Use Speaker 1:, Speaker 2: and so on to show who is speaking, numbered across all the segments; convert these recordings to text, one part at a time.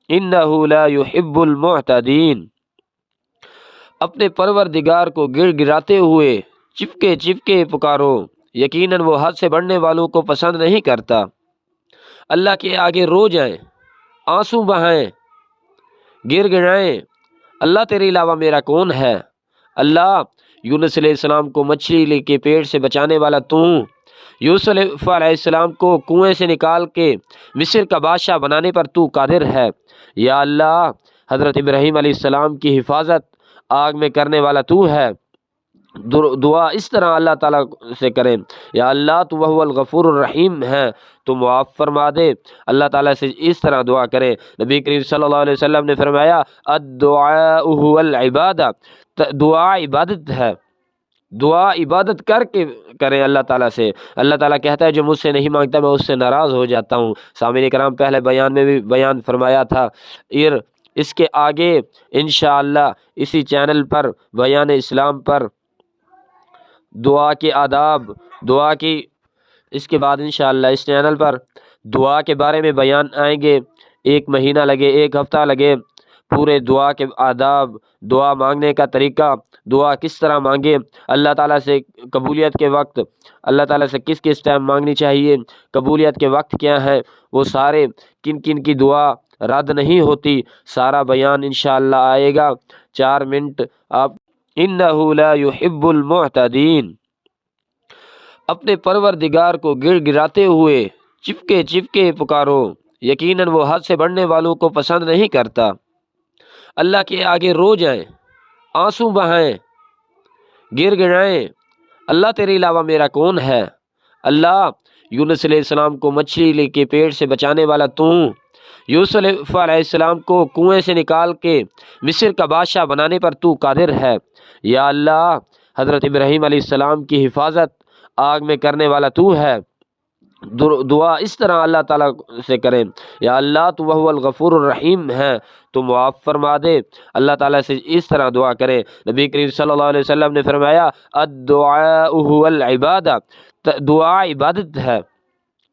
Speaker 1: इन्नहु ला युहिब्बुल मुअ्तदीन। अपने परवरदिगार को गिड़ गिराते हुए चिपके चिपके पुकारो, यकीनन वो हद से बढ़ने वालों को पसंद नहीं करता। अल्लाह के आगे रो जाएं, आंसू बहाएं, गिर गिराएं, अल्लाह तेरे अलावा मेरा कौन है। अल्लाह, यूनुस अलैहिस्सलाम को मछली के पेट से बचाने वाला तू, यूसुफ अलैहिस्सलाम को कुएं से निकाल के मिस्र का बादशाह बनाने पर तू कादिर है। या अल्लाह, हज़रत इब्राहीम अलैहिस्सलाम की हिफाजत आग में करने वाला तू है। दुआ इस तरह अल्लाह ताला से करें, या अल्लाह तू वहुवल गफूरुर रहीम है, तो मुआफ़ फरमा दे। अल्लाह ताला से इस तरह दुआ करें। नबी करीम सल्लल्लाहु अलैहि वसल्लम ने फरमाया, अद्दुआउ हुवल इबादा, दुआ इबादत है। दुआ इबादत करके करें अल्लाह ताला से। अल्लाह ताला कहता है जो मुझसे नहीं मांगता मैं उससे नाराज़ हो जाता हूँ। सामईन कराम, पहले बयान में भी बयान फरमाया था। इसके आगे इंशाअल्लाह इसी चैनल पर बयान इस्लाम पर दुआ के आदाब, दुआ की, इसके बाद इंशाअल्लाह इस चैनल पर दुआ के बारे में बयान आएंगे। एक महीना लगे, एक हफ़्ता लगे, पूरे दुआ के आदाब, दुआ मांगने का तरीका, दुआ किस तरह मांगे, अल्लाह ताला से कबूलियत के वक्त अल्लाह ताला से किस किस टाइम मांगनी चाहिए, कबूलियत के वक्त क्या है, वो सारे किन किन की दुआ रद्द नहीं होती, सारा बयान इंशाअल्लाह आएगा। 4 मिनट आप। इन्नहु ला युहिब्बुल मुअ्तदीन। अपने परवरदिगार को गिड़ गिराते हुए चिपके चिपके पुकारो, यकीनन वो हद से बढ़ने वालों को पसंद नहीं करता। अल्लाह के आगे रो जाएं, आंसू बहाएं, गिर गिराएं, अल्लाह तेरे अलावा मेरा कौन है। अल्लाह, यूनुस अलैहिस्सलाम को मछली के पेट से बचाने वाला तू, यूसुफ अलैहिस्सलाम को कुएं से निकाल के मिस्र का बादशाह बनाने पर तू कादिर है। या अल्लाह, हज़रत इब्राहीम अलैहिस्सलाम की हिफाजत आग में करने वाला तू है। दुआ इस तरह अल्लाह ताला से करें, या अल्लाह तू वहुवल गफूरुर रहीम है, तो मुआफ़ फरमा दे। अल्लाह ताला से इस तरह दुआ करें। नबी करीम सल्लल्लाहु अलैहि वसल्लम ने फरमाया, अद्दुआउ हुवल इबादा, दुआ इबादत है।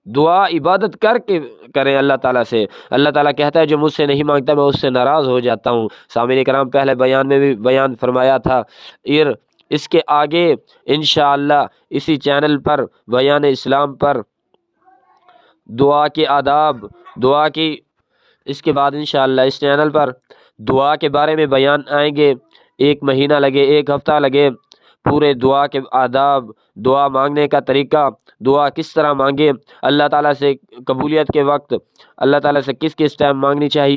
Speaker 1: दुआ इबादत करके करें अल्लाह ताला से। अल्लाह ताला कहता है जो मुझसे नहीं मांगता मैं उससे नाराज़ हो जाता हूँ। सामईन कराम, पहले बयान में भी बयान फरमाया था। इसके आगे इंशाअल्लाह इसी चैनल पर बयान इस्लाम पर दुआ के आदाब, दुआ की, इसके बाद इंशाअल्लाह इस चैनल पर दुआ के बारे में बयान आएंगे। एक महीना लगे, एक हफ़्ता लगे, पूरे दुआ के आदाब, दुआ मांगने का तरीका, दुआ किस तरह मांगे, अल्लाह ताला से कबूलियत के वक्त अल्लाह ताला से किस किस टाइम मांगनी चाहिए।